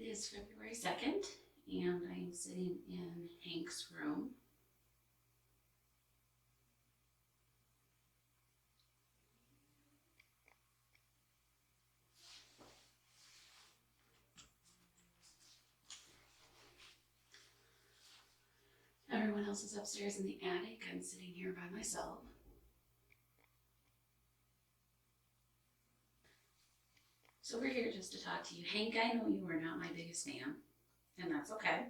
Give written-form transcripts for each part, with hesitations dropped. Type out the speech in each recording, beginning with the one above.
is February 2nd, and I am sitting in Hank's room. Everyone else is upstairs in the attic. I'm sitting here by myself. So we're here just to talk to you. Hank, I know you are not my biggest fan, and that's okay.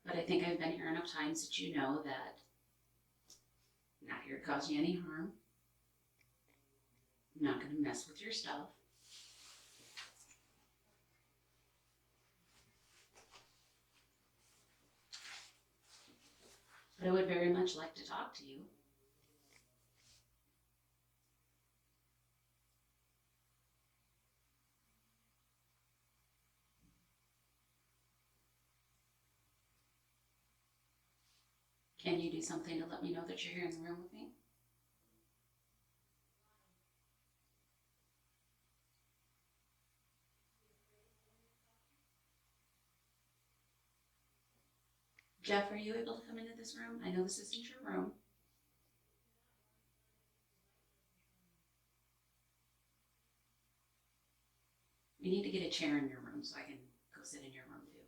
But I think I've been here enough times that you know that I'm not here to cause you any harm. I'm not going to mess with your stuff. But I would very much like to talk to you. Can you do something to let me know that you're here in the room with me? Jeff, are you able to come into this room? I know this isn't your room. We need to get a chair in your room so I can go sit in your room too.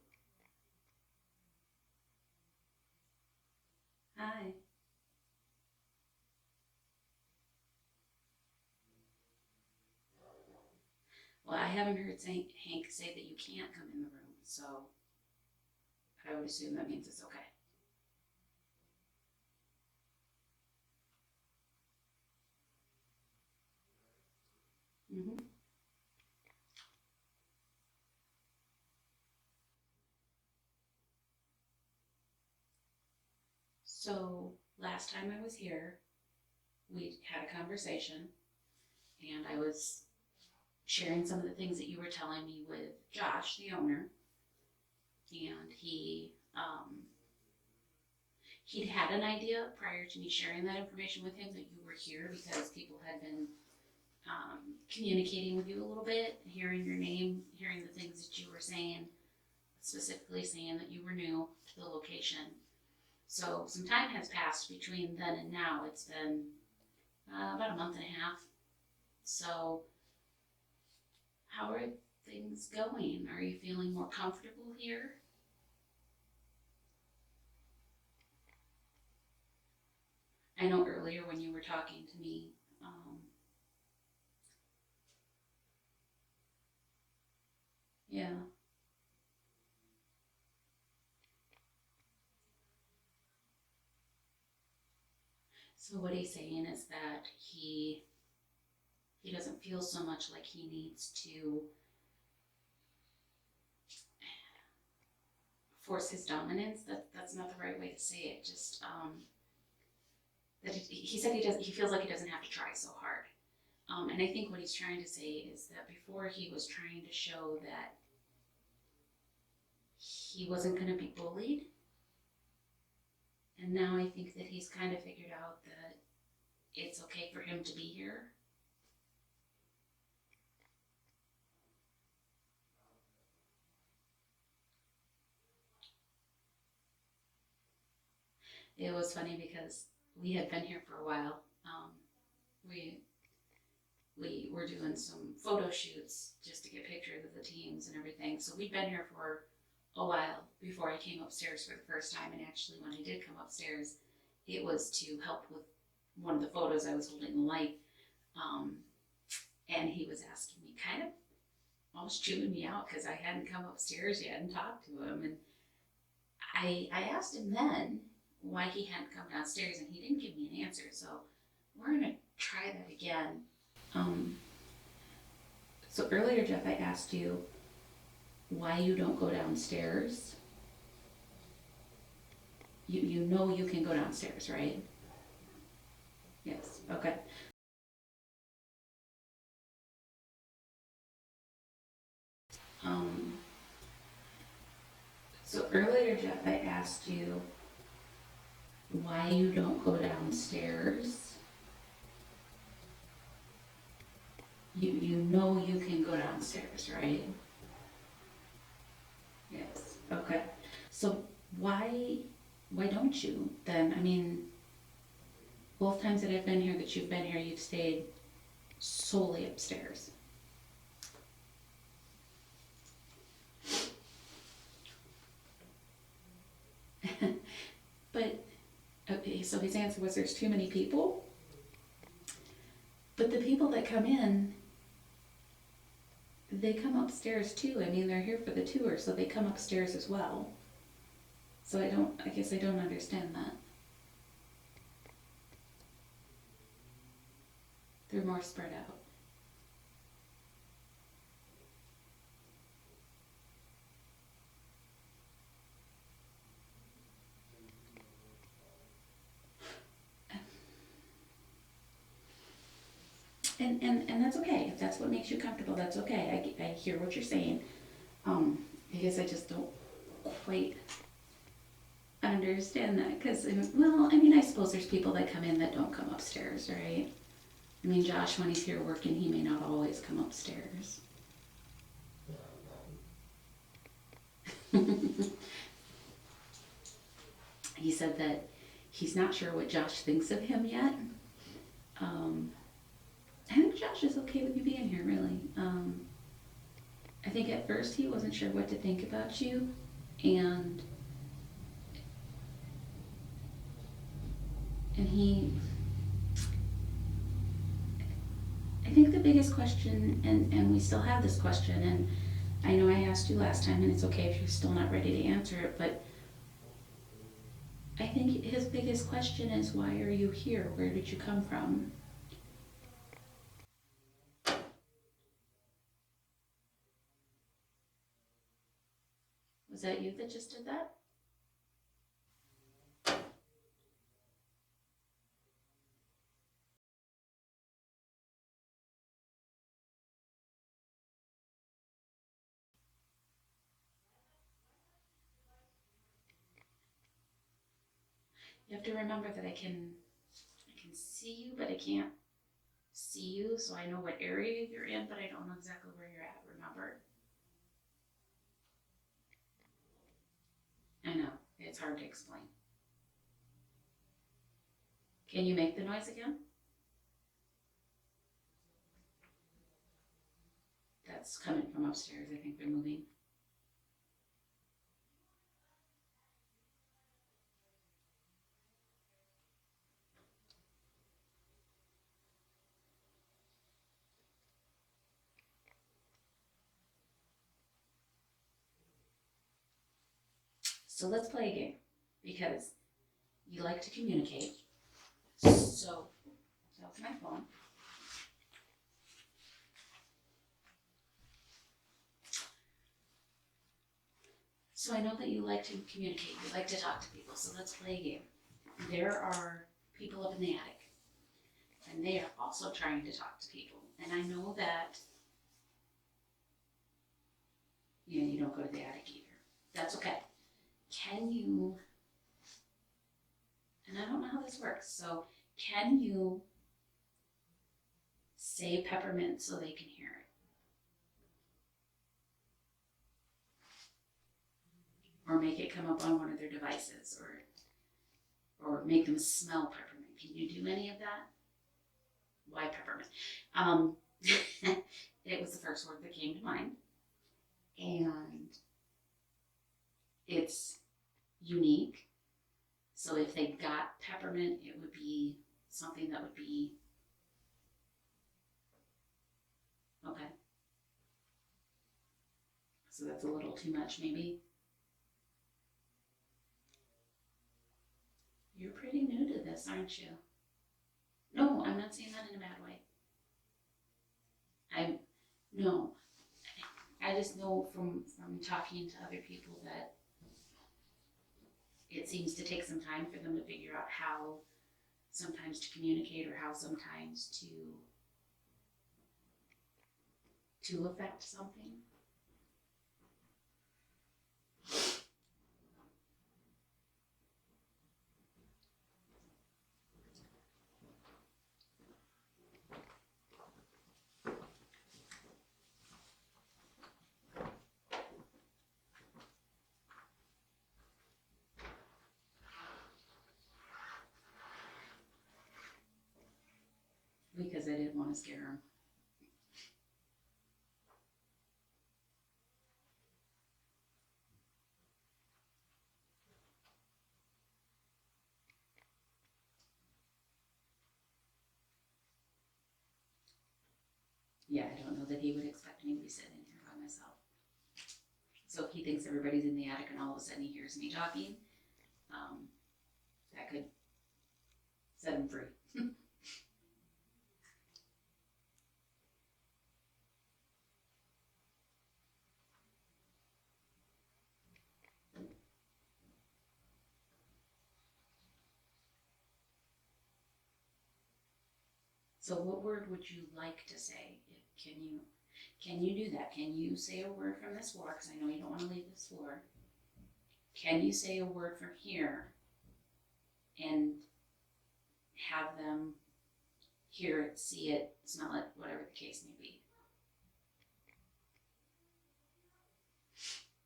Hi. Well, I haven't heard Hank say that you can't come in the room, so I would assume that means it's okay. Mm-hmm. So last time I was here, we had a conversation, and I was sharing some of the things that you were telling me with Josh, the owner, and he'd had an idea prior to me sharing that information with him that you were here because people had been communicating with you a little bit, hearing your name, hearing the things that you were saying, specifically saying that you were new to the location. So some time has passed between then and now. It's been about a month and a half. So how are things going? Are you feeling more comfortable here? I know earlier when you were talking to me, yeah. So what he's saying is that he doesn't feel so much like he needs to force his dominance. That's not the right way to say it. Just that he said he feels like he doesn't have to try so hard. And I think what he's trying to say is that before he was trying to show that he wasn't going to be bullied. And now I think that he's kind of figured out that it's okay for him to be here. It was funny because we had been here for a while. We were doing some photo shoots just to get pictures of the teams and everything. So we'd been here for a while before I came upstairs for the first time. And actually, when I did come upstairs, it was to help with one of the photos. I was holding the light, and he was asking me, kind of almost chewing me out because I hadn't come upstairs yet and talked to him. And I asked him then why he hadn't come downstairs, and he didn't give me an answer. So we're gonna try that again. So earlier, Jeff, I asked you why you don't go downstairs. You know you can go downstairs, right? Yes. Okay. Um, so earlier, Jeff, I asked you why you don't go downstairs. You know you can go downstairs, right? Okay. So why don't you then? I mean, both times that I've been here, that you've been here, you've stayed solely upstairs. But okay, so his answer was there's too many people. But the people that come in, they come upstairs too. I mean, they're here for the tour, so they come upstairs as well. So I guess I don't understand that. They're more spread out. And that's okay. If that's what makes you comfortable, that's okay. I hear what you're saying. I guess I just don't quite understand that because, well, I mean, I suppose there's people that come in that don't come upstairs, right? I mean, Josh, when he's here working, he may not always come upstairs. He said that he's not sure what Josh thinks of him yet. Um, I think Josh is okay with you being here, really. I think at first he wasn't sure what to think about you, and he, I think the biggest question, and we still have this question, and I know I asked you last time, and it's okay if you're still not ready to answer it, but I think his biggest question is, why are you here? Where did you come from? Was that you that just did that? You have to remember that I can see you, but I can't see you, so I know what area you're in, but I don't know exactly where you're at, remember? I know, it's hard to explain. Can you make the noise again? That's coming from upstairs. I think they're moving. So let's play a game because you like to communicate. So that's my phone. So I know that you like to communicate. You like to talk to people. So let's play a game. There are people up in the attic, and they are also trying to talk to people. And I know that you don't go to the attic either. That's okay. Can you? And I don't know how this works. So can you say peppermint so they can hear it? Or make it come up on one of their devices, or make them smell peppermint. Can you do any of that? Why peppermint? Um, it was the first word that came to mind, and it's unique. So if they got peppermint, it would be something that would be okay. So that's a little too much, maybe. You're pretty new to this, aren't you? No, I'm not saying that in a bad way. I no, I just know from talking to other people that it seems to take some time for them to figure out how sometimes to communicate or how sometimes to affect something. want to scare him. Yeah, I don't know that he would expect me to be sitting in here by myself. So if he thinks everybody's in the attic and all of a sudden he hears me talking, that could set him free. So what word would you like to say? Can you do that? Can you say a word from this floor? Because I know you don't want to leave this floor. Can you say a word from here and have them hear it, see it, smell it, whatever the case may be?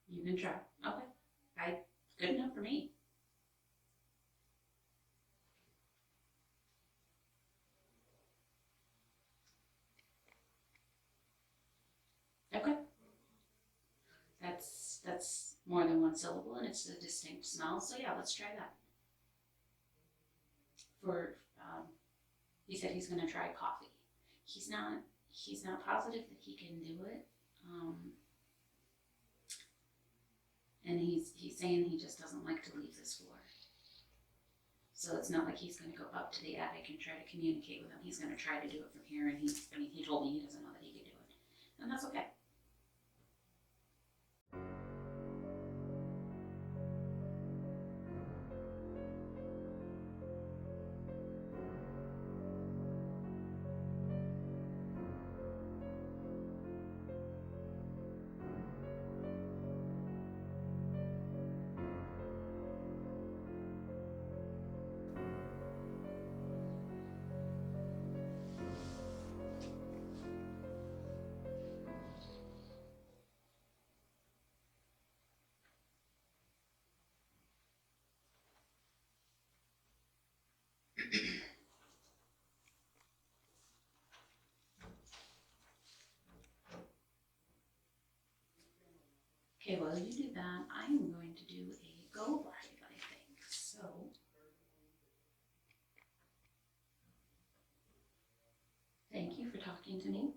You can try. Okay. Good enough for me. Okay. That's more than one syllable and it's a distinct smell. So yeah, let's try that. For he said he's gonna try coffee. He's not positive that he can do it. And he's saying he just doesn't like to leave this floor. So it's not like he's going to go up to the attic and try to communicate with him. He's going to try to do it from here, and he told me he doesn't know that he can do it, and that's okay. Okay, while you do that, I am going to do a go live, I think. So, thank you for talking to me.